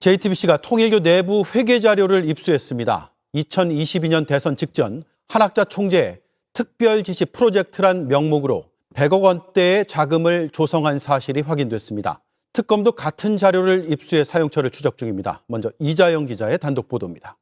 JTBC가 통일교 내부 회계 자료를 입수했습니다. 2022년 대선 직전 한학자 총재 특별 지시 프로젝트란 명목으로 100억 원대의 자금을 조성한 사실이 확인됐습니다. 특검도 같은 자료를 입수해 사용처를 추적 중입니다. 먼저 이자영 기자의 단독 보도입니다.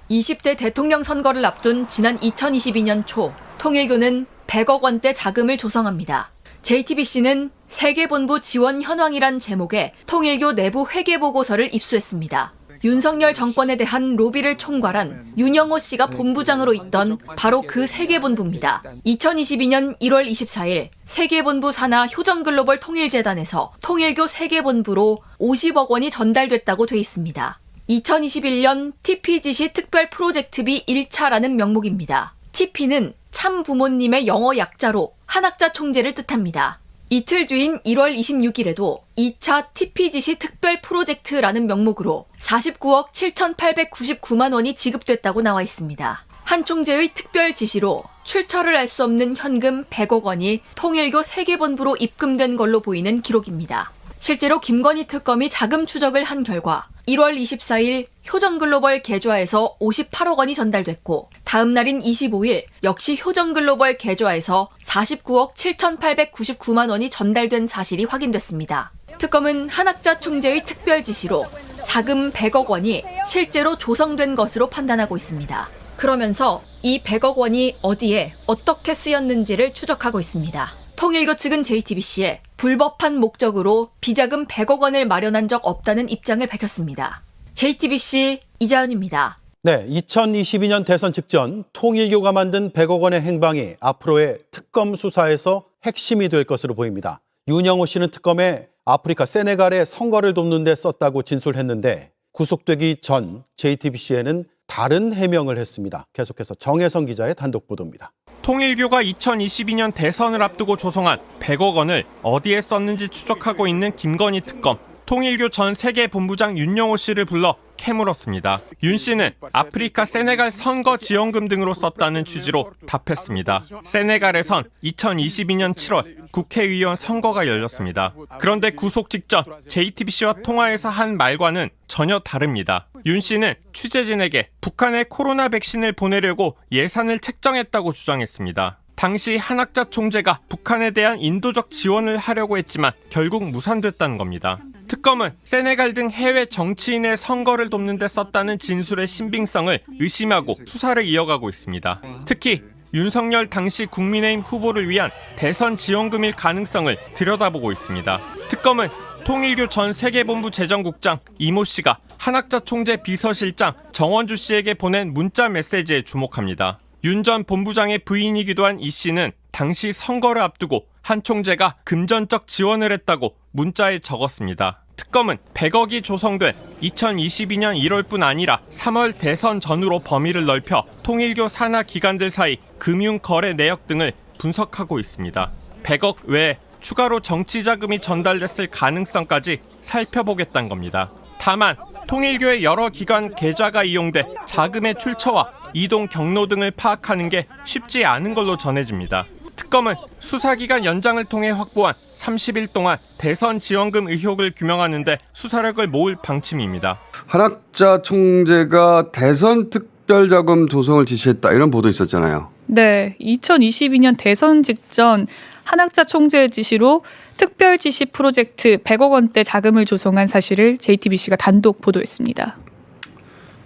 20대 대통령 선거를 앞둔 지난 2022년 초 통일교는 100억 원대 자금을 조성합니다. JTBC는 세계본부 지원 현황이란 제목의 통일교 내부 회계 보고서를 입수했습니다. 윤석열 정권에 대한 로비를 총괄한 윤영호 씨가 본부장으로 있던 바로 그 세계본부입니다. 2022년 1월 24일 세계본부 산하 효정글로벌 통일재단에서 통일교 세계본부로 50억 원이 전달됐다고 돼 있습니다. 2021년 TPGC 특별 프로젝트비 1차라는 명목입니다. TP는 참 부모님의 영어 약자로 한학자 총재를 뜻합니다. 이틀 뒤인 1월 26일에도 2차 TPGC 특별 프로젝트라는 명목으로 49억 7,899만 원이 지급됐다고 나와 있습니다. 한 총재의 특별 지시로 출처를 알 수 없는 현금 100억 원이 통일교 세계본부로 입금된 걸로 보이는 기록입니다. 실제로 김건희 특검이 자금 추적을 한 결과 1월 24일 효정글로벌 계좌에서 58억 원이 전달됐고 다음 날인 25일 역시 효정글로벌 계좌에서 49억 7,899만 원이 전달된 사실이 확인됐습니다. 특검은 한학자 총재의 특별 지시로 자금 100억 원이 실제로 조성된 것으로 판단하고 있습니다. 그러면서 이 100억 원이 어디에 어떻게 쓰였는지를 추적하고 있습니다. 통일교 측은 JTBC에 불법한 목적으로 비자금 100억 원을 마련한 적 없다는 입장을 밝혔습니다. JTBC 이자연입니다. 네, 2022년 대선 직전 통일교가 만든 100억 원의 행방이 앞으로의 특검 수사에서 핵심이 될 것으로 보입니다. 윤영호 씨는 특검에 아프리카 세네갈의 선거를 돕는 데 썼다고 진술했는데 구속되기 전 JTBC에는 다른 해명을 했습니다. 계속해서 정혜성 기자의 단독 보도입니다. 통일교가 2022년 대선을 앞두고 조성한 100억 원을 어디에 썼는지 추적하고 있는 김건희 특검. 통일교 전 세계본부장 윤영호 씨를 불러 캐물었습니다. 윤 씨는 아프리카 세네갈 선거 지원금 등으로 썼다는 취지로 답했습니다. 세네갈에선 2022년 7월 국회의원 선거가 열렸습니다. 그런데 구속 직전 JTBC와 통화에서 한 말과는 전혀 다릅니다. 윤 씨는 취재진에게 북한에 코로나 백신을 보내려고 예산을 책정했다고 주장했습니다. 당시 한학자 총재가 북한에 대한 인도적 지원을 하려고 했지만 결국 무산됐다는 겁니다. 특검은 세네갈 등 해외 정치인의 선거를 돕는 데 썼다는 진술의 신빙성을 의심하고 수사를 이어가고 있습니다. 특히 윤석열 당시 국민의힘 후보를 위한 대선 지원금일 가능성을 들여다보고 있습니다. 특검은 통일교 전 세계본부 재정국장 이모 씨가 한학자 총재 비서실장 정원주 씨에게 보낸 문자 메시지에 주목합니다. 윤 전 본부장의 부인이기도 한 이 씨는 당시 선거를 앞두고 한 총재가 금전적 지원을 했다고 문자에 적었습니다. 특검은 100억이 조성된 2022년 1월뿐 아니라 3월 대선 전후로 범위를 넓혀 통일교 산하 기관들 사이 금융 거래 내역 등을 분석하고 있습니다. 100억 외에 추가로 정치 자금이 전달됐을 가능성까지 살펴보겠다는 겁니다. 다만 통일교의 여러 기관 계좌가 이용돼 자금의 출처와 이동 경로 등을 파악하는 게 쉽지 않은 걸로 전해집니다. 특검은 수사기간 연장을 통해 확보한 30일 동안 대선 지원금 의혹을 규명하는 데 수사력을 모을 방침입니다. 한학자 총재가 대선 특별자금 조성을 지시했다 이런 보도 있었잖아요. 네, 2022년 대선 직전 한학자 총재의 지시로 특별 지시 프로젝트 100억 원대 자금을 조성한 사실을 JTBC가 단독 보도했습니다.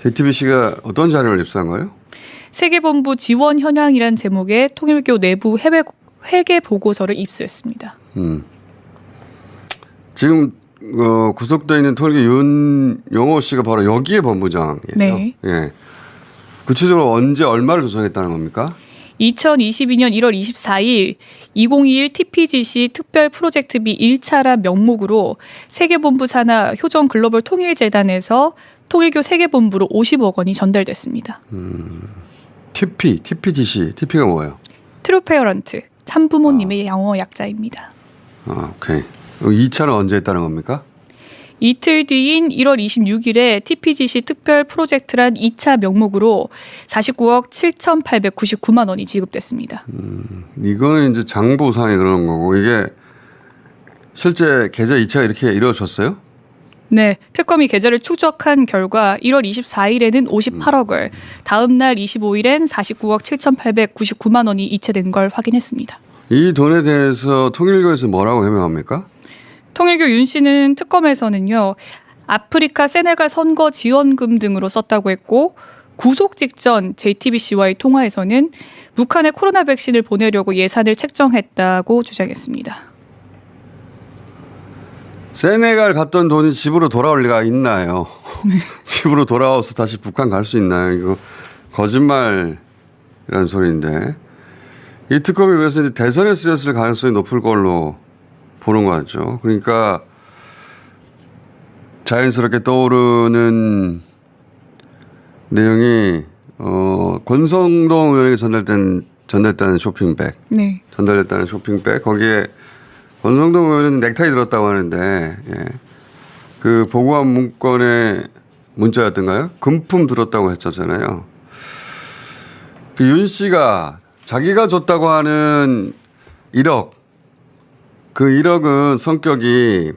JTBC가 어떤 자료를 입수한 거예요? 세계본부 지원 현황이란 제목의 통일교 내부 회계 보고서를 입수했습니다. 지금 구속되어 있는 통일교 윤영호 씨가 바로 여기에 본부장이에요. 네. 예. 구체적으로 언제 얼마를 조성했다는 겁니까? 2022년 1월 24일 2021 TPGC 특별 프로젝트비 1차란 명목으로 세계본부 산하 효정 글로벌 통일재단에서 통일교 세계본부로 50억 원이 전달됐습니다. TPGC, TP가 뭐예요? 트루페어런트, 참부모님의 영어 약자입니다. 오케이. 2차는 언제 했다는 겁니까? 이틀 뒤인 1월 26일에 TPGC 특별 프로젝트란 2차 명목으로 49억 7,899만 원이 지급됐습니다. 이거는 이제 장부상에 그러는 거고 이게 실제 계좌 이체가 이렇게 이루어졌어요? 네, 특검이 계좌를 추적한 결과 1월 24일에는 58억을, 다음 날 25일엔 49억 7,899만 원이 이체된 걸 확인했습니다. 이 돈에 대해서 통일교에서 뭐라고 해명합니까? 통일교 윤 씨는 특검에서는요, 아프리카 세네갈 선거 지원금 등으로 썼다고 했고, 구속 직전 JTBC와의 통화에서는 북한에 코로나 백신을 보내려고 예산을 책정했다고 주장했습니다. 세네갈 갔던 돈이 집으로 돌아올 리가 있나요? 집으로 돌아와서 다시 북한 갈 수 있나요? 이거 거짓말이라는 소리인데. 이 특검이 그래서 이제 대선에 쓰였을 가능성이 높을 걸로 보는 거 같죠. 그러니까 자연스럽게 떠오르는 내용이 권성동 의원에게 전달됐다는 쇼핑백. 네. 전달됐다는 쇼핑백. 거기에 권성동 의원은 넥타이 들었다고 하는데, 예. 그 보고한 문건의 문자였던가요? 금품 들었다고 했잖아요. 그 윤 씨가 자기가 줬다고 하는 1억, 그 1억은 성격이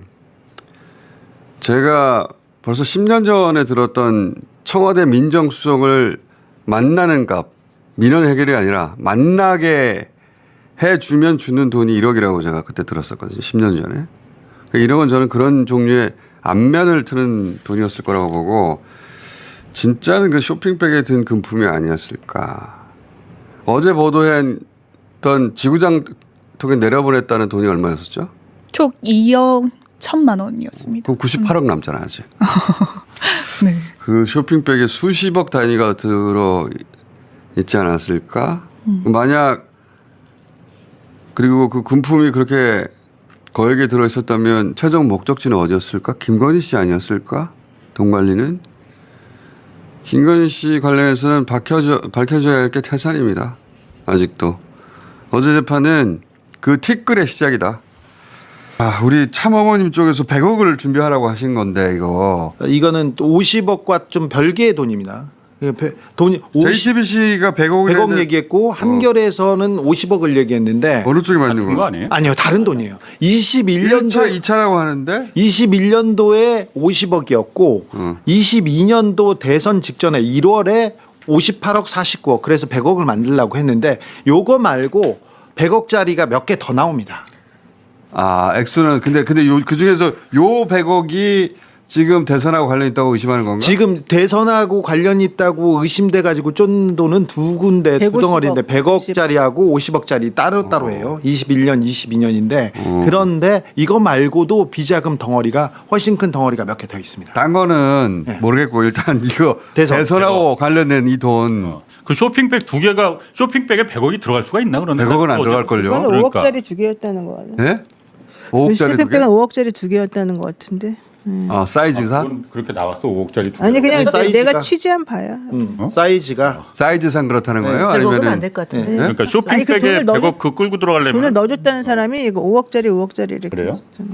제가 벌써 10년 전에 들었던 청와대 민정수석을 만나는 값, 민원 해결이 아니라 만나게 해주면 주는 돈이 1억이라고 제가 그때 들었었거든요. 10년 전에. 1억은 저는 그런 종류의 안면을 트는 돈이었을 거라고 보고 진짜는 그 쇼핑백에 든 금품이 아니었을까. 어제 보도했던 지구장 통에 내려보냈다는 돈이 얼마였었죠? 총 2억 1천만 원이었습니다. 그럼 98억 남잖아 아직. 네. 그 쇼핑백에 수십억 단위가 들어 있지 않았을까? 만약 그리고 그 금품이 그렇게 거액에 들어 있었다면 최종 목적지는 어디였을까? 김건희 씨 아니었을까? 돈 관리는? 김건희 씨 관련해서는 밝혀져야 할 게 태산입니다. 아직도. 어제 재판은 그 티끌의 시작이다. 아, 우리 참어머님 쪽에서 100억을 준비하라고 하신 건데 이거. 이거는 50억과 좀 별개의 돈입니다. 돈이 JTBC가 100억 얘기했고 한겨레에서는 50억을 얘기했는데 어느 쪽이 맞는 거 거야? 아니에요? 아니요, 다른 돈이에요. 1차, 2차라고 하는데 21년도에 50억이었고 22년도 대선 직전에 1월에 58억 49억 그래서 100억을 만들려고 했는데 요거 말고 100억짜리가 몇 개 더 나옵니다. 아, 액수는 근데 그 중에서 요 100억이 지금 대선하고 관련 있다고 의심하는 건가? 지금 대선하고 관련이 있다고 의심돼 가지고 쫀 돈은 두 군데 두 150억, 덩어리인데 100억짜리하고 50억짜리 따로 해요. 21년, 22년인데 그런데 이거 말고도 비자금 덩어리가 훨씬 큰 덩어리가 몇 개 더 있습니다. 딴 거는 네. 모르겠고 일단 이거 대선하고 관련된 이 돈 그 쇼핑백 두 개가 쇼핑백에 100억이 들어갈 수가 있나 그런데 100억은 안 들어갈걸요? 그건 그러니까. 5억짜리 두 개였다는 거 같아요. 네? 5억짜리 두 개? 쇼핑백은 5억짜리 두 개였다는 것 같은데. 아, 사이즈상? 그건 그렇게 나왔어 5억짜리 두 개. 아니 그냥 사이즈가- 내가 취재한 바야. 사이즈가 사이즈상 그렇다는 거예요? 100억은 아니면은 안 될 것 같은데. 그러니까 아니, 그 쇼핑백에 돈을 100억 그 끌고 들어가려면 돈을 넣어줬다는 사람이 이거 5억짜리 이렇게. 그래요? 했잖아.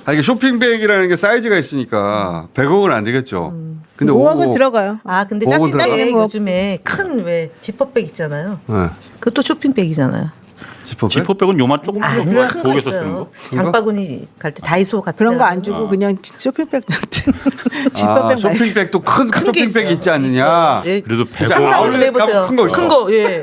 아, 이게 쇼핑백이라는 게 사이즈가 있으니까 100억은 안 되겠죠. 근데 5억은 5억 들어가요. 아 근데 오건 쇼핑백 들어가. 요즘에 큰 왜 지퍼백 있잖아요. 네. 그것도 쇼핑백이잖아요. 지퍼백? 지퍼백은 요만 조금 아, 큰 큰 거 부엌에서 쓰는 있어요. 거. 장바구니 갈 때 다이소 같은 그런 거 데 안 주고 아. 그냥 쇼핑백 같은 아, 지퍼백 말고. 쇼핑백도 큰 게 쇼핑백이 있어요. 있지 않느냐? 있어요. 예. 그래도 상상을 100억 좀 해보세요. 큰 거 있어. 큰 거, 예.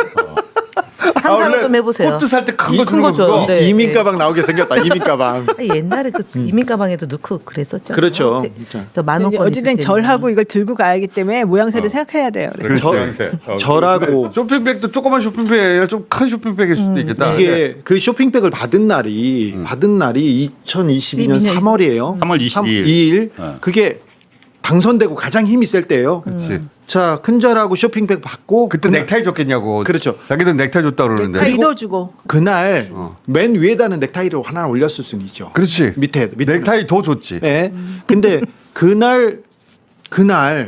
상상을 좀 해보세요. 코트 살 때 큰 거 큰 주는 거 거 줘요. 그거? 네. 이민 가방 나오게 생겼다. 이민 가방. 옛날에 그 이민 가방에도 넣고 그랬었잖아요. 그렇죠. 저 만원권 어쨌든 절하고 이걸 들고 가야기 때문에 모양새를 생각해야 돼요. 그래서. 그렇지. 절하고 쇼핑백도 조그만 쇼핑백이 아니라 좀 큰 쇼핑백일 수도 있겠다. 이게 그 쇼핑백을 받은 날이 2022년 3월이에요. 3월 22일. 2일. 네. 그게 당선되고 가장 힘이 셀 때예요. 그렇지. 자, 큰절하고 쇼핑백 받고 그때 넥타이 줬겠냐고. 그렇죠. 자기들 넥타이 줬다 그러는데. 넥타이도 주고. 그날 맨 위에다는 넥타이를 하나 올렸을 수는 있죠. 그렇지. 밑에 넥타이 더 줬지. 네. 근데 그날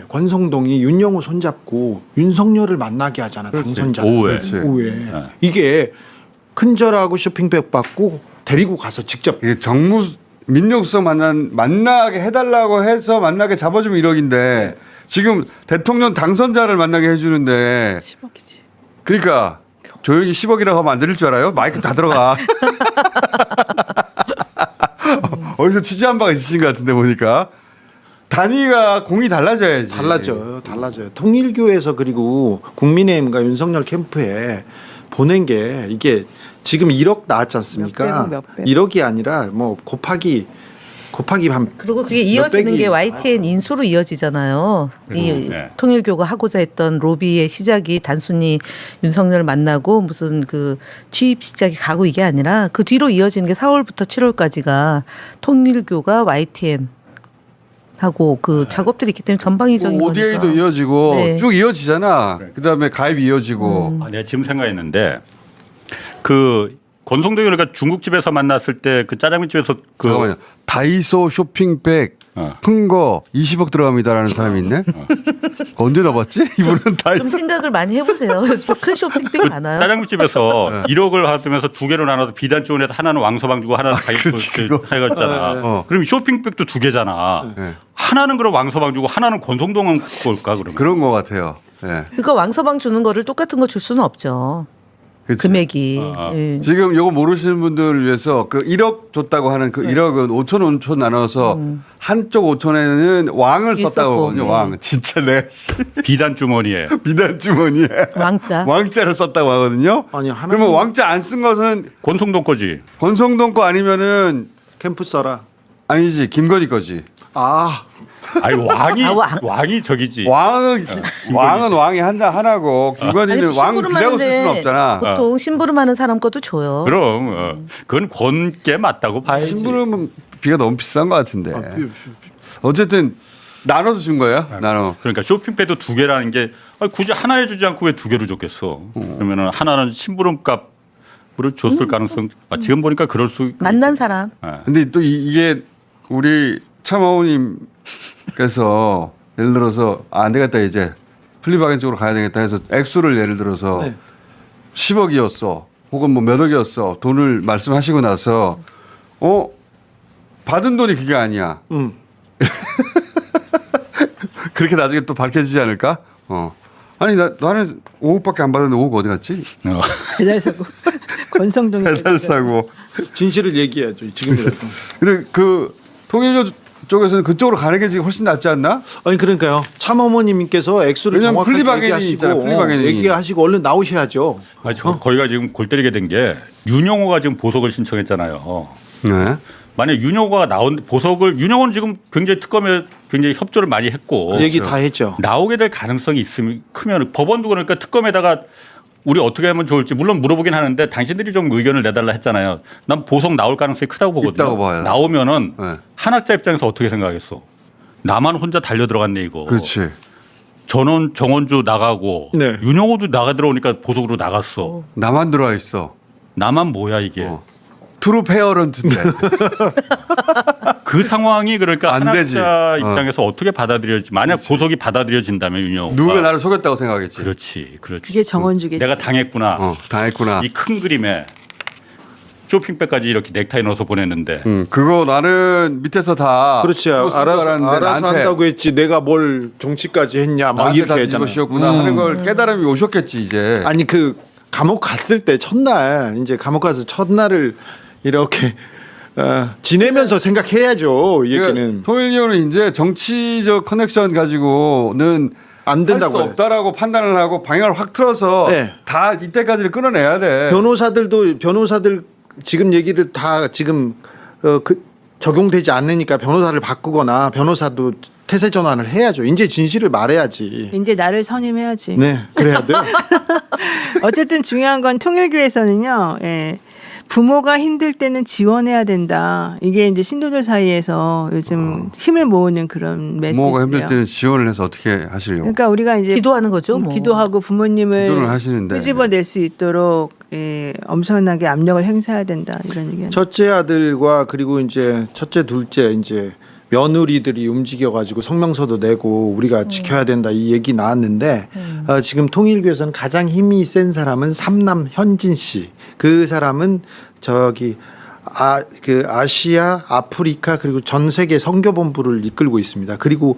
권성동이 윤영호 손잡고 윤석열을 만나게 하잖아. 당선자. 오후에. 그렇지. 오후에. 네. 이게 큰절하고 쇼핑백 받고 데리고 가서 직접 이게 민정수석 만나게 해달라고 해서 만나게 잡아주면 1억인데 지금 대통령 당선자를 만나게 해주는데 10억이지. 그러니까 조용히 10억이라고 하면 안 들릴 줄 알아요? 마이크 다 들어가. 어디서 취재한 바가 있으신 것 같은데 보니까 단위가 공이 달라져야지. 달라져요. 통일교에서 그리고 국민의힘과 윤석열 캠프에 보낸 게 이게 지금 1억 나왔지 않습니까? 몇 배. 1억이 아니라 뭐 곱하기 한 그리고 그게 이어지는 게 YTN 인수로 이어지잖아요. 이 네. 통일교가 하고자 했던 로비의 시작이 단순히 윤석열 만나고 무슨 그 취입 시작이 가고 이게 아니라 그 뒤로 이어지는 게 4월부터 7월까지가 통일교가 YTN 하고 그 작업들이 있기 때문에 전방위적인 거니까. ODA도 이어지고 네. 쭉 이어지잖아. 그다음에 가입이 이어지고. 내가 지금 생각했는데 그 권성동이 그러니까 중국집에서 만났을 때 그 짜장면집에서 그 잠깐만요. 다이소 쇼핑백 푼 거 20억 들어갑니다라는 사람이 있네. 언제 넣어봤지? 이분은 좀 다이소. 생각을 많이 해보세요. 큰 쇼핑백 많아요. 짜장면집에서 1억을 받으면서 두 개로 나눠서 비단 주문해서 하나는 왕서방 주고 하나는 그렇지, 다이소 해갔잖아. 그럼 쇼핑백도 두 개잖아. 네. 하나는 그럼 왕서방 주고 하나는 권성동 걸까 그러면? 그런 것 같아요. 예. 그러니까 왕서방 주는 거를 똑같은 거 줄 수는 없죠. 그치. 금액이. 예. 지금 요거 모르시는 분들을 위해서 그 1억 줬다고 하는 그 1억은 5천 나눠서 한쪽 5천에는 왕을 있었고, 썼다고 하거든요. 네. 왕. 진짜 내가 비단 주머니에 비단 주머니에 왕자. 왕자를 썼다고 하거든요. 아니, 하나는- 그러면 왕자 안 쓴 것은 권성동 거지. 권성동 거 아니면은 캠프 써라. 아니지 김건희 거지. 아, 아니 왕이 아, 왕이 저기지. 왕은 왕이 하나고 김건희는 아니, 왕 심부름 비례하고 쓸 수는 하는데 없잖아. 보통 심부름하는 사람 것도 줘요. 그럼 그건 권게 맞다고 봐야지. 심부름은 비가 너무 비싼 것 같은데. 어쨌든 나눠서 준 거예요. 나눠. 그러니까 쇼핑백도 두 개라는 게 굳이 하나에 주지 않고 왜 두 개를 줬겠어? 그러면은 하나는 심부름 값으로 줬을 가능성. 지금 보니까 그럴 수. 만난 사람. 근데 또 이게 우리 참모님께서 예를 들어서 안 되겠다 이제 플리바겐 쪽으로 가야 되겠다 해서 액수를 예를 들어서 10억이었어 혹은 뭐 몇 억이었어 돈을 말씀하시고 나서 받은 돈이 그게 아니야. 그렇게 나중에 또 밝혀지지 않을까? 아니 나는 5억밖에 안 받았는데 5억 어디 갔지? 배달사고 권성동이 배달 사고. 진실을 얘기해야죠. 지금이라도. 근데 그 통일교 쪽에서는 그쪽으로 가는 게 지금 훨씬 낫지 않나? 아니 그러니까요. 참어머님께서 액수를 왜냐면 정확하게 플리바겐이 있잖아, 플리바겐이. 얘기하시고 얼른 나오셔야죠. 아니, 거기가 지금 골 때리게 된 게 윤영호가 지금 보석을 신청했잖아요. 네. 만약 윤영호가 나온 보석을 윤영호는 지금 굉장히 특검에 굉장히 협조를 많이 했고 얘기 다 했죠. 나오게 될 가능성이 있으면 크면 법원도 그러니까 특검에다가 우리 어떻게 하면 좋을지 물론 물어보긴 하는데 당신들이 좀 의견을 내달라 했잖아요. 난 보석 나올 가능성이 크다고 보거든요. 있다고 봐요. 나오면은 네. 한학자 입장에서 어떻게 생각했어? 나만 혼자 달려 들어갔네 이거. 그렇지. 전원 정원주 나가고 네. 윤영호도 나가 들어오니까 보석으로 나갔어. 나만 들어와 있어. 나만 뭐야 이게. 트루 페어런트인데. 그 상황이 그러니까 안 되지. 한학자 입장에서 어떻게 받아들여지? 만약 보석이 받아들여진다면 윤영호가 누가 나를 속였다고 생각하겠지. 그렇지. 그게 정원주겠지. 내가 당했구나. 당했구나. 이 큰 그림에 쇼핑백까지 이렇게 넥타이 넣어서 보냈는데 그거 나는 밑에서 다. 그렇지. 그거 쓸줄 알아서 알았는데 한다고 했지. 내가 뭘 정치까지 했냐. 막 나한테 이렇게 다 했잖아. 뒤집어씌웠구나 하는 걸 깨달음이 오셨겠지 이제. 아니 그 감옥 갔을 때 첫날 이제 감옥 가서 첫날을 이렇게 지내면서 생각해야죠. 이 얘기는 그러니까 통일교는 이제 정치적 커넥션 가지고는 안 할 된다고 수 해요. 없다라고 판단을 하고 방향을 확 틀어서 네. 다 이때까지를 끊어내야 돼. 변호사들 지금 얘기를 다 지금 적용되지 않으니까 변호사를 바꾸거나 변호사도 태세 전환을 해야죠. 이제 진실을 말해야지. 이제 나를 선임해야지. 네, 그래야 돼요. 어쨌든 중요한 건 통일교에서는요. 예. 부모가 힘들 때는 지원해야 된다. 이게 이제 신도들 사이에서 요즘 힘을 모으는 그런 메시지예요. 부모가 힘들 때는 지원을 해서 어떻게 하시려고? 그러니까 우리가 이제 기도하는 거죠. 뭐. 기도하고 부모님을 기도를 하시는데. 끄집어낼 수 있도록 엄청나게 압력을 행사해야 된다 이런 얘기는. 첫째 아들과 그리고 이제 첫째 둘째 이제 며느리들이 움직여가지고 성명서도 내고 우리가 지켜야 된다 이 얘기 나왔는데 지금 통일교에서는 가장 힘이 센 사람은 삼남 현진 씨. 그 사람은 저기 아시아, 아프리카 그리고 전 세계 선교본부를 이끌고 있습니다. 그리고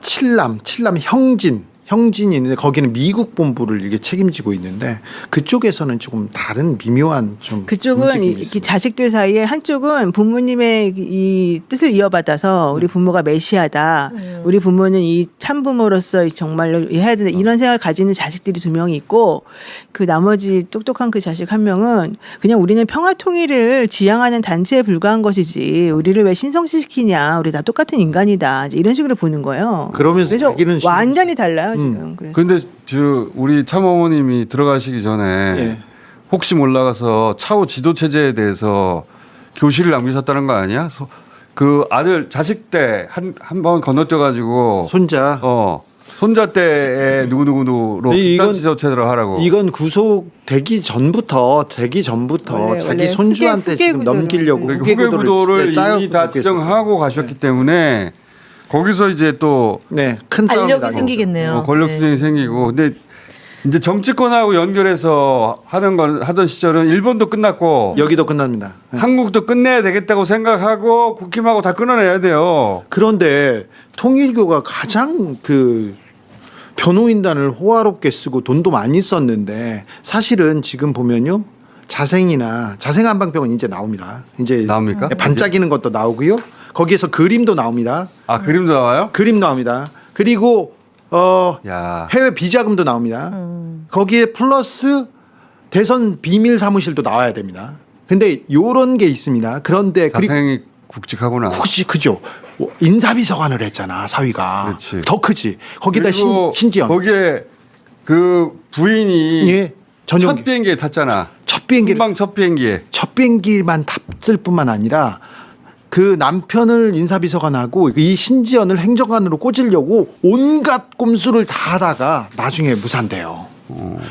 칠남 형진 형진이 있는데 거기는 미국 본부를 이게 책임지고 있는데 그쪽에서는 조금 다른 미묘한 좀 그쪽은 움직임이 이 있습니다. 자식들 사이에 한쪽은 부모님의 이 뜻을 이어받아서 우리 부모가 메시아다. 우리 부모는 이 참부모로서 정말로 해야 된다. 이런 생각을 가지는 자식들이 2명이 있고 그 나머지 똑똑한 그 자식 1명은 그냥 우리는 평화 통일을 지향하는 단체에 불과한 것이지 우리를 왜 신성시키냐. 우리 다 똑같은 인간이다. 이제 이런 식으로 보는 거예요. 그러면서 그래서 자기는 완전히 달라요 지금. 그래서. 근데 우리 참어머님이 들어가시기 전에 예. 혹시 몰라서 차후 지도 체제에 대해서 교실을 남기셨다는 거 아니야? 그 아들 자식 때 한 번 건너뛰어 가지고 손자 손자 때에 누구누구로 이건- 집단 지도 체제로 하라고. 이건 구속되기 전부터 원래 자기 손주한테 후계 지금 구도를 넘기려고 그러니까 후계 구도를 이미 다 지정하고 가셨기 때문에 거기서 이제 또 네, 큰 싸움이 알력이 나죠. 생기겠네요. 권력 네. 투쟁이 생기고 근데 이제 정치권하고 연결해서 하던 시절은 일본도 끝났고 여기도 끝납니다. 네. 한국도 끝내야 되겠다고 생각하고 국힘하고 다 끊어내야 돼요. 그런데 통일교가 가장 그 변호인단을 호화롭게 쓰고 돈도 많이 썼는데 사실은 지금 보면요 자생 한방병은 이제 나옵니다. 이제 나옵니까? 반짝이는 것도 나오고요. 거기에서 그림도 나옵니다. 아 그림도 나와요? 그림 나옵니다. 그리고 야. 해외 비자금도 나옵니다. 거기에 플러스 대선 비밀 사무실도 나와야 됩니다. 근데 요런 게 있습니다. 그런데 그리고 자생이 굵직하구나. 혹시 그죠? 인사비서관을 했잖아 사위가. 그렇지. 더 크지. 거기다 그리고 신지연. 거기에 그 부인이 예. 전용 첫 비행기에 탔잖아. 첫 비행기 금방 첫 비행기에. 첫 비행기만 탔을 뿐만 아니라 그 남편을 인사비서관하고 이 신지연을 행정관으로 꽂으려고 온갖 꼼수를 다 하다가 나중에 무산돼요.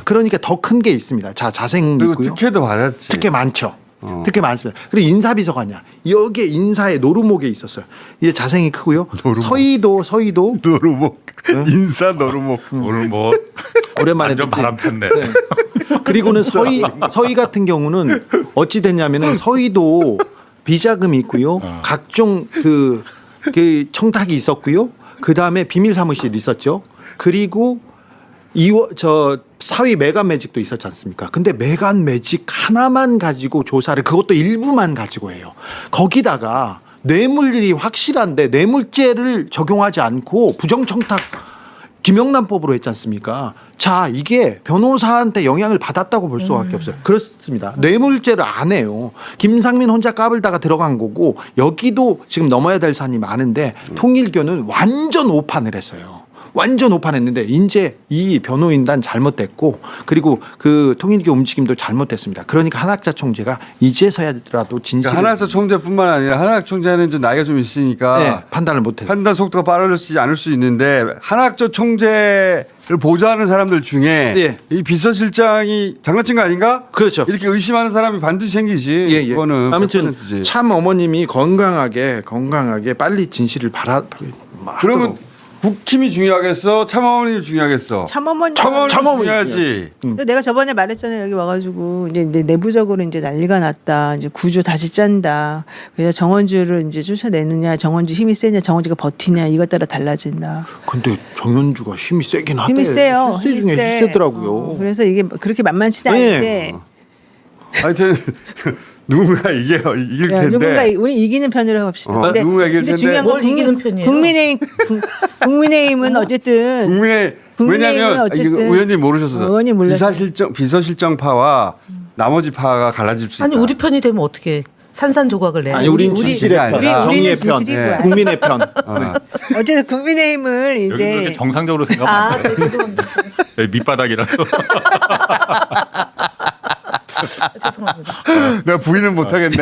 그러니까 더 큰 게 있습니다. 자생 그리고 있고요. 특혜도 받았지. 특혜 많죠. 특혜 많습니다. 그리고 인사비서관이야. 여기에 인사에 노루목에 있었어요. 이게 자생이 크고요. 노루목. 서희도 노루목. 인사 노루목. 오늘 뭐 오랜만에 완전 듣지. 바람 폈네. 그리고는 서희 같은 경우는 어찌 됐냐면은 서희도 비자금이 있고요. 각종 그 청탁이 있었고요. 그 다음에 비밀 사무실이 있었죠. 그리고 사위 메간 매직도 있었지 않습니까? 근데 메간 매직 하나만 가지고 조사를 그것도 일부만 가지고 해요. 거기다가 뇌물이 확실한데 뇌물죄를 적용하지 않고 부정청탁 김영란법으로 했지 않습니까? 자, 이게 변호사한테 영향을 받았다고 볼 수밖에 없어요. 그렇습니다. 뇌물죄를 안 해요. 김상민 혼자 까불다가 들어간 거고 여기도 지금 넘어야 될 산이 많은데 통일교는 완전 오판을 했어요. 완전 오판했는데 이제 이 변호인단 잘못됐고 그리고 그 통일교 움직임도 잘못됐습니다. 그러니까 한학자 총재가 이제서야라도 진실을 그러니까 한학자 총재뿐만 아니라 한학 총재는 이제 나이가 좀 있으니까 네, 판단을 못해요. 판단 속도가 빠르지 않을 수 있는데 한학조 총재를 보좌하는 사람들 중에 예. 이 비서실장이 장난친 거 아닌가? 그렇죠. 이렇게 의심하는 사람이 반드시 생기지. 그거는 아무튼 100%지. 참 어머님이 건강하게 빨리 진실을 그러면 국힘이 중요하겠어? 참어머님이 중요하겠어? 참어머니. 참어머님이 중요하지. 내가 저번에 말했잖아요. 여기 와가지고 이제 내부적으로 이제 난리가 났다. 이제 구조 다시 짠다. 그래서 정원주를 이제 쫓아내느냐, 정원주 힘이 세냐, 정원주가 버티냐 이것 따라 달라진다. 근데 정현주가 힘이 세긴 하대. 힘이 세요. 실세 중에 세. 실세더라고요. 그래서 이게 그렇게 만만치도 네. 않은데. 하여튼 누군가 이길 야, 텐데. 누군가 우리 이기는 편으로 합시다. 근데 누군가 이길 텐데. 중요한 건 뭘 이기는 편이에요? 국민의힘은 어쨌든 국민의 국민의힘은 왜냐하면 어쨌든 이거 의원님 모르셨어요. 의원님 몰랐어요. 비서실정파와 나머지 파가 갈라질 수 있다. 아니 우리 편이 되면 어떻게 산산조각을 내요? 아니 우린 진실의 편, 아니라 정의의 편, 진실이고요. 국민의 편. 어쨌든 국민의힘을 여기 그렇게 이제 정상적으로 생각하면 안 돼. 죄송합니다. 밑바닥이라서. 죄송합니다. 내가 부인은 못하겠네.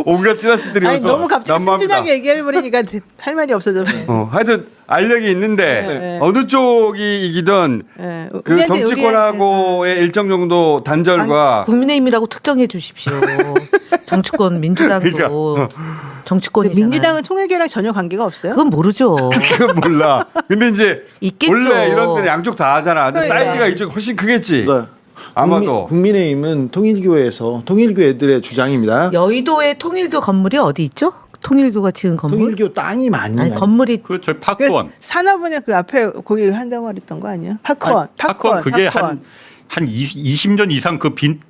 온갖 찌라시들이 아니 와서 너무 갑자기 난무합니다. 순진하게 얘기해버리니까 할 말이 없어져. 하여튼 알력이 있는데 네. 어느 쪽이 이기든 네. 그 우리한테- 정치권하고의 일정 정도 단절과 국민의힘이라고 특정해 주십시오. 정치권 민주당도 그러니까, 정치권이잖아요. 민주당은 통일교랑 전혀 관계가 없어요? 그건 모르죠. 그건 몰라. 근데 이제 있겠죠. 원래 이런 데는 양쪽 다 하잖아. 근데 그러니까. 사이즈가 이쪽이 훨씬 크겠지. 네. 아마도. 국민의힘은 통일교 애들의 주장입니다. 여의도에 통일교 건물이 어디 있죠? 통일교가 지은 건물? 통일교 땅이 많이 아니 건물이 그 저희 그래서 파크원. 산업은행 그 앞에 거기 한 덩어리 있던 거 아니야? 파크원. 파크원 그게 한 20년 이상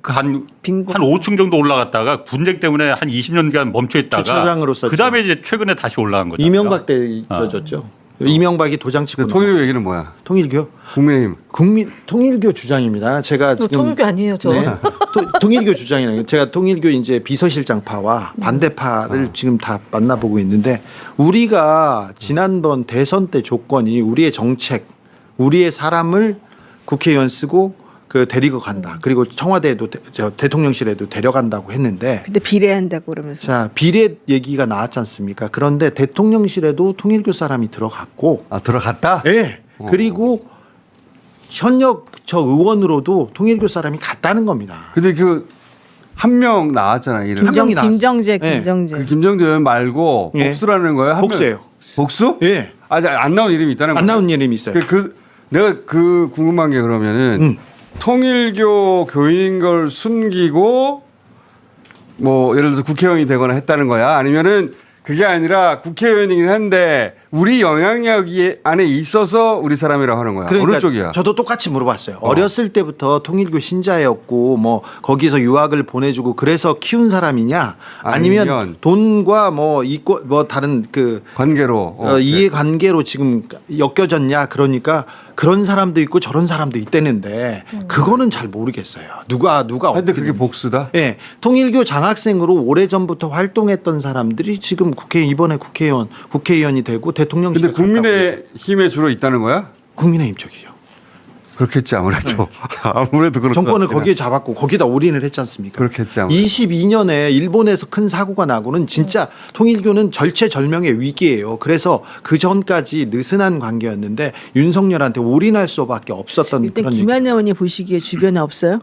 한 빈 곳. 5층 정도 올라갔다가 분쟁 때문에 한 20년간 멈춰 있다가 주차장으로 썼죠. 그다음에 이제 최근에 다시 올라간 거죠. 이명박 때 잊어졌죠. 이명박이 도장 찍고 통일교 얘기는 뭐야? 통일교 국민의힘. 통일교 주장입니다. 제가 지금 통일교 아니에요, 저. 네, 통일교 주장이라는 제가 통일교 이제 비서실장파와 반대파를 지금 다 만나보고 있는데 우리가 지난번 대선 때 조건이 우리의 정책, 우리의 사람을 국회의원 쓰고 그 데리고 간다. 그리고 청와대에도 대통령실에도 데려간다고 했는데 근데 비례한다고 그러면서. 자 비례 얘기가 나왔지 않습니까? 그런데 대통령실에도 통일교 사람이 들어갔고 아 들어갔다? 네. 그리고 현역 저 의원으로도 통일교 사람이 갔다는 겁니다. 근데 그 한 명 나왔잖아 이름. 한 명이 나왔어요. 김정재. 네. 그 김정재 의원 말고 예. 복수라는 거예요? 한 복수예요. 명. 복수? 예. 아직 안 나온 이름이 있다는 거예요? 안 나온 이름이 있어요. 내가 그 궁금한 게 그러면은 통일교 교인인 걸 숨기고 뭐 예를 들어서 국회의원이 되거나 했다는 거야? 아니면은 그게 아니라 국회의원이긴 한데 우리 영향력이 안에 있어서 우리 사람이라고 하는 거야? 그러니까 어느 쪽이야? 저도 똑같이 물어봤어요. 어렸을 때부터 통일교 신자였고 뭐 거기서 유학을 보내주고 그래서 키운 사람이냐? 아니면 돈과 뭐 있고 뭐 다른 그 관계로 이해관계로 지금 엮여졌냐? 그러니까 그런 사람도 있고 저런 사람도 있다는데 그거는 잘 모르겠어요. 누가 근데 어떻게 그게 복수다? 예, 통일교 장학생으로 오래전부터 활동했던 사람들이 지금 이번에 국회의원이 되고 대통령실. 근데 국민의힘에 주로 있다는 거야? 국민의힘 쪽이죠. 그렇겠지 아무래도. 아무래도 그럴 것 정권을 같긴 거기에 잡았고 거기다 올인을 했지 않습니까? 그렇겠지 아무래도. 22년에 일본에서 큰 사고가 나고는 진짜 통일교는 절체절명의 위기예요. 그래서 그 전까지 느슨한 관계였는데 윤석열한테 올인할 수밖에 없었던 일단 그런 김한혜 의원이 보시기에 주변에 없어요?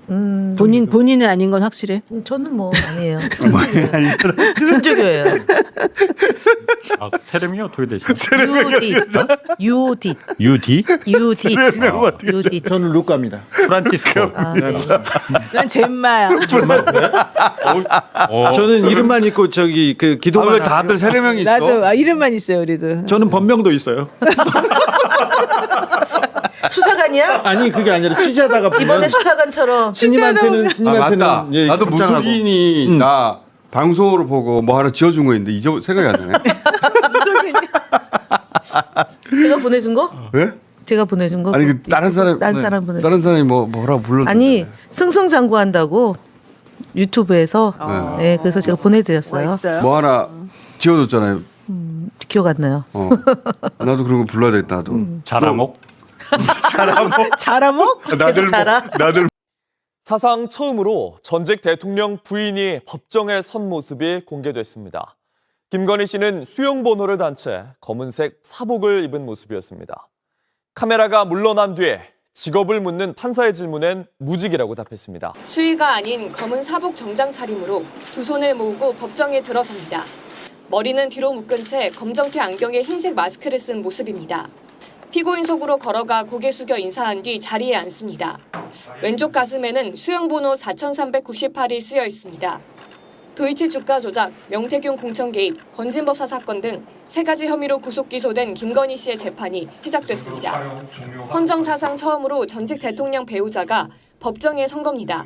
본인은 아닌 건 확실해? 저는 뭐 아니에요. 천주교예요. 아, 세рем이 어떻게 되시죠? 유디. UD? 유디. 저는 루카입니다. 프란치스코. 난 젬마야. 저는 이름만 있고 저기 그 기도만 왜 다들 세례명이 있어? 나도 이름만 있어요, 우리도. 저는 본명도 있어요. 수사관이야? 아니 그게 아니라 취재하다가 보면 이번에 수사관처럼. 스님한테는 맞다. 예, 나도 걱정하고. 무속인이 나 방송으로 보고 뭐 하나 지어준 거 있는데 이제 생각이 안 나네. 제가 보내준 거? 왜? 제가 보내준 거? 아니 그 다른 사람 다른 사람 보내준 다른 사람이 뭐라고 불렀는데. 아니 승승장구한다고 유튜브에서 네, 그래서 제가 보내드렸어요. 있어요? 뭐 하나 지어줬잖아요. 기억 안 나요. 나도 그런 거 불러야 되겠다. 나도. 자라목? 자라목? 계속 자라. 나들 사상 처음으로 전직 대통령 부인이 법정에 선 모습이 공개됐습니다. 김건희 씨는 수용번호를 단 채 검은색 사복을 입은 모습이었습니다. 카메라가 물러난 뒤에 직업을 묻는 판사의 질문엔 무직이라고 답했습니다. 수의가 아닌 검은 사복 정장 차림으로 두 손을 모으고 법정에 들어섭니다. 머리는 뒤로 묶은 채 검정태 안경에 흰색 마스크를 쓴 모습입니다. 피고인석으로 걸어가 고개 숙여 인사한 뒤 자리에 앉습니다. 왼쪽 가슴에는 수용번호 4398이 쓰여 있습니다. 도이치 주가 조작, 명태균 공천 개입, 건진법사 사건 등 3가지 혐의로 구속 기소된 김건희 씨의 재판이 시작됐습니다. 헌정 사상 처음으로 전직 대통령 배우자가 법정에 선 겁니다.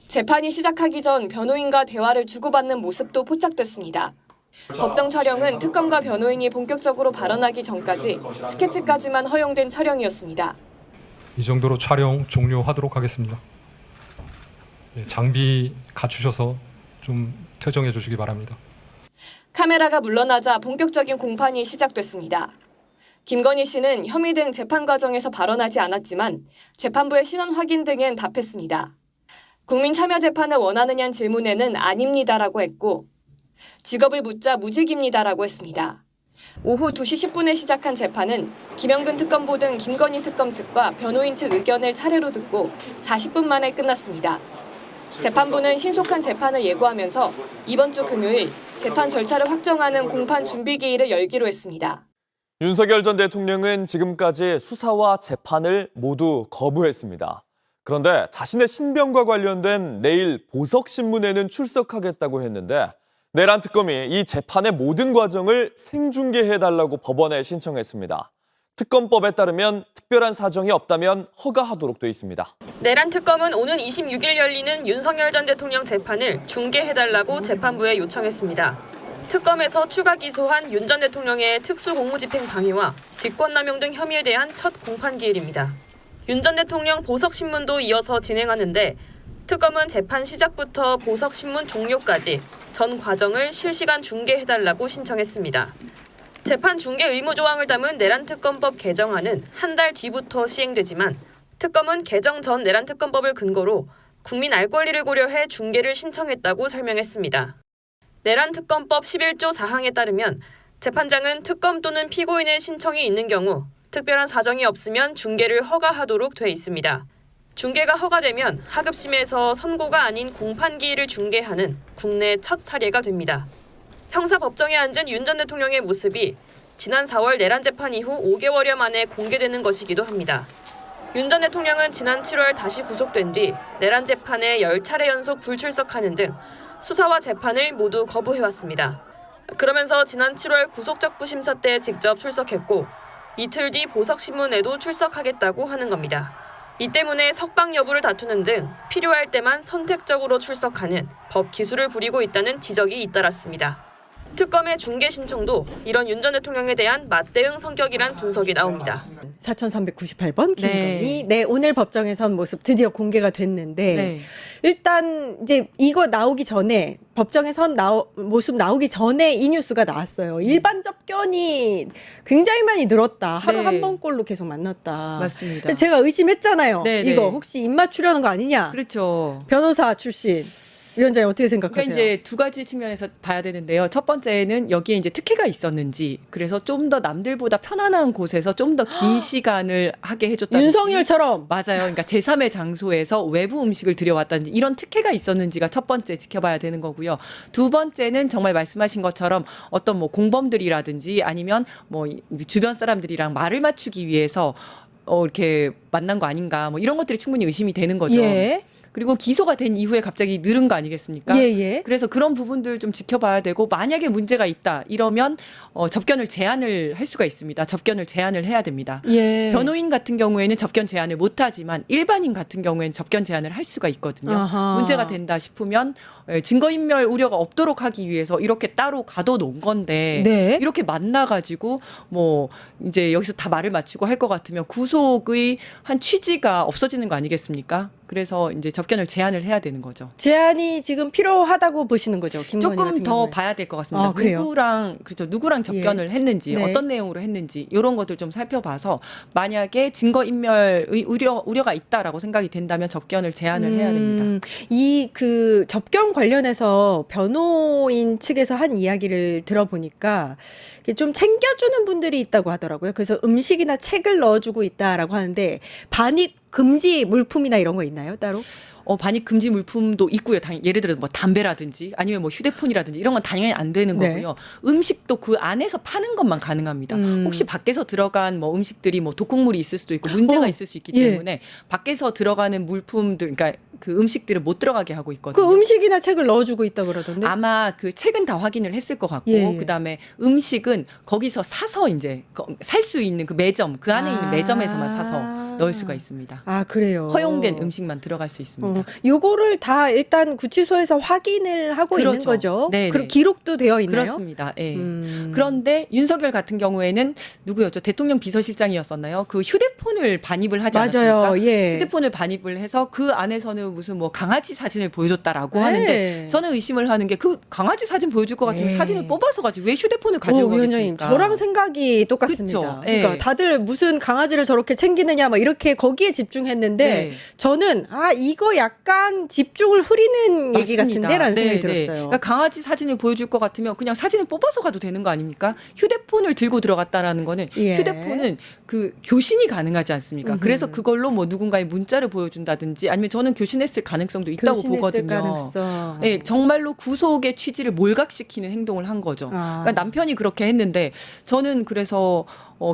재판이 시작하기 전 변호인과 대화를 주고받는 모습도 포착됐습니다. 법정 촬영은 특검과 변호인이 본격적으로 발언하기 전까지 스케치까지만 허용된 촬영이었습니다. 이 정도로 촬영 종료하도록 하겠습니다. 장비 갖추셔서 좀 퇴정해 주시기 바랍니다. 카메라가 물러나자 본격적인 공판이 시작됐습니다. 김건희 씨는 혐의 등 재판 과정에서 발언하지 않았지만 재판부의 신원 확인 등엔 답했습니다. 국민 참여 재판을 원하느냐는 질문에는 아닙니다라고 했고 직업을 묻자 무직입니다라고 했습니다. 오후 2시 10분에 시작한 재판은 김영근 특검보 등 김건희 특검 측과 변호인 측 의견을 차례로 듣고 40분 만에 끝났습니다. 재판부는 신속한 재판을 예고하면서 이번 주 금요일 재판 절차를 확정하는 공판 준비기일을 열기로 했습니다. 윤석열 전 대통령은 지금까지 수사와 재판을 모두 거부했습니다. 그런데 자신의 신병과 관련된 내일 보석신문에는 출석하겠다고 했는데 내란 특검이 이 재판의 모든 과정을 생중계해달라고 법원에 신청했습니다. 특검법에 따르면 특별한 사정이 없다면 허가하도록 돼 있습니다. 내란 특검은 오는 26일 열리는 윤석열 전 대통령 재판을 중계해달라고 재판부에 요청했습니다. 특검에서 추가 기소한 윤 전 대통령의 특수공무집행 방해와 직권남용 등 혐의에 대한 첫 공판기일입니다. 윤 전 대통령 보석신문도 이어서 진행하는데 특검은 재판 시작부터 보석신문 종료까지 전 과정을 실시간 중계해달라고 신청했습니다. 재판 중계 의무 조항을 담은 내란특검법 개정안은 한 달 뒤부터 시행되지만 특검은 개정 전 내란특검법을 근거로 국민 알 권리를 고려해 중계를 신청했다고 설명했습니다. 내란특검법 11조 4항에 따르면 재판장은 특검 또는 피고인의 신청이 있는 경우 특별한 사정이 없으면 중계를 허가하도록 돼 있습니다. 중계가 허가되면 하급심에서 선고가 아닌 공판기일을 중계하는 국내 첫 사례가 됩니다. 형사법정에 앉은 윤 전 대통령의 모습이 지난 4월 내란 재판 이후 5개월여 만에 공개되는 것이기도 합니다. 윤 전 대통령은 지난 7월 다시 구속된 뒤 내란 재판에 10차례 연속 불출석하는 등 수사와 재판을 모두 거부해왔습니다. 그러면서 지난 7월 구속적부 심사 때 직접 출석했고 이틀 뒤 보석신문에도 출석하겠다고 하는 겁니다. 이 때문에 석방 여부를 다투는 등 필요할 때만 선택적으로 출석하는 법 기술을 부리고 있다는 지적이 잇따랐습니다. 특검의 중계 신청도 이런 윤 전 대통령에 대한 맞대응 성격이란 분석이 나옵니다. 4398번 김건희 네, 오늘 법정에 선 모습 드디어 공개가 됐는데 일단 이제 이거 나오기 전에 법정에 선 모습 나오기 전에 이 뉴스가 나왔어요. 일반 접견이 굉장히 많이 늘었다. 하루 한 번꼴로 계속 만났다. 맞습니다. 근데 제가 의심했잖아요. 네네. 이거 혹시 입 맞추려는 거 아니냐? 그렇죠. 변호사 출신. 위원장님 어떻게 생각하세요? 그러니까 이제 두 가지 측면에서 봐야 되는데요. 첫 번째는 여기에 이제 특혜가 있었는지, 그래서 좀 더 남들보다 편안한 곳에서 좀 더 긴 시간을 하게 해줬다든지. 윤석열처럼. 맞아요. 그러니까 제3의 장소에서 외부 음식을 들여왔다든지 이런 특혜가 있었는지가 첫 번째 지켜봐야 되는 거고요. 두 번째는 정말 말씀하신 것처럼 어떤 뭐 공범들이라든지 아니면 뭐 주변 사람들이랑 말을 맞추기 위해서 이렇게 만난 거 아닌가, 뭐 이런 것들이 충분히 의심이 되는 거죠. 예. 그리고 기소가 된 이후에 갑자기 늘은 거 아니겠습니까? 예. 그래서 그런 부분들 좀 지켜봐야 되고, 만약에 문제가 있다 이러면 접견을 제한을 할 수가 있습니다. 접견을 제한을 해야 됩니다. 예. 변호인 같은 경우에는 접견 제한을 못하지만 일반인 같은 경우에는 접견 제한을 할 수가 있거든요. 아하. 문제가 된다 싶으면 증거인멸 우려가 없도록 하기 위해서 이렇게 따로 가둬놓은 건데 네. 이렇게 만나가지고 뭐 이제 여기서 다 말을 맞추고 할 것 같으면 구속의 한 취지가 없어지는 거 아니겠습니까? 그래서 이제 접견을 제한을 해야 되는 거죠. 제한이 지금 필요하다고 보시는 거죠, 김건희 조금 같은 더 경우에. 봐야 될 것 같습니다. 아, 그래요? 누구랑 접견을 했는지, 네. 어떤 내용으로 했는지 이런 것들 좀 살펴봐서 만약에 증거인멸의 우려가 있다라고 생각이 된다면 접견을 제한을 해야 됩니다. 이 그 접견 관련해서 변호인 측에서 한 이야기를 들어보니까 이게 좀 챙겨주는 분들이 있다고 하더라고요. 그래서 음식이나 책을 넣어주고 있다라고 하는데 반입 금지 물품이나 이런 거 있나요, 따로? 반입 금지 물품도 있고요. 예를 들어 뭐 담배라든지 아니면 뭐 휴대폰이라든지 이런 건 당연히 안 되는 네. 거고요. 음식도 그 안에서 파는 것만 가능합니다. 혹시 밖에서 들어간 뭐 음식들이 뭐 독극물이 있을 수도 있고 문제가 있을 수 있기 때문에 밖에서 들어가는 물품들, 그러니까 그 음식들을 못 들어가게 하고 있거든요. 그 음식이나 책을 넣어주고 있다 그러던데. 아마 그 책은 다 확인을 했을 것 같고, 예. 그다음에 음식은 거기서 사서 이제 살 수 있는 그 매점, 그 안에 있는 매점에서만 사서 넣을 수가 있습니다. 아, 그래요. 허용된 음식만 들어갈 수 있습니다. 요거를 다 일단 구치소에서 확인을 하고 있는 그렇죠. 거죠. 네네. 그리고 기록도 되어 있나요? 그렇습니다. 예. 그런데 윤석열 같은 경우에는 누구였죠? 대통령 비서실장이었었나요? 그 휴대폰을 반입을 하지 맞아요. 않았습니까? 예. 휴대폰을 반입을 해서 그 안에서는 무슨 뭐 강아지 사진을 보여줬다라고 네. 하는데, 저는 의심을 하는 게 그 강아지 사진 보여줄 것 같으면 네. 사진을 뽑아서 가지고 왜 휴대폰을 가지고 위원장님, 가겠습니까? 저랑 생각이 똑같습니다. 그쵸? 예. 그러니까 다들 무슨 강아지를 저렇게 챙기느냐 막 이렇게 거기에 집중했는데 네. 저는 이거 약간 집중을 흐리는 얘기 맞습니다. 같은데라는 생각이 네, 네. 들었어요. 그러니까 강아지 사진을 보여줄 것 같으면 그냥 사진을 뽑아서 가도 되는 거 아닙니까? 휴대폰을 들고 들어갔다라는 거는 예. 휴대폰은 그 교신이 가능하지 않습니까? 그래서 그걸로 뭐 누군가의 문자를 보여준다든지 아니면 저는 교신했을 가능성도 있다고 교신했을 보거든요. 가능성. 네, 정말로 구속의 취지를 몰각시키는 행동을 한 거죠. 그러니까 남편이 그렇게 했는데 저는 그래서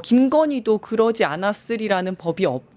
김건희도 그러지 않았으리라는 법이 없다.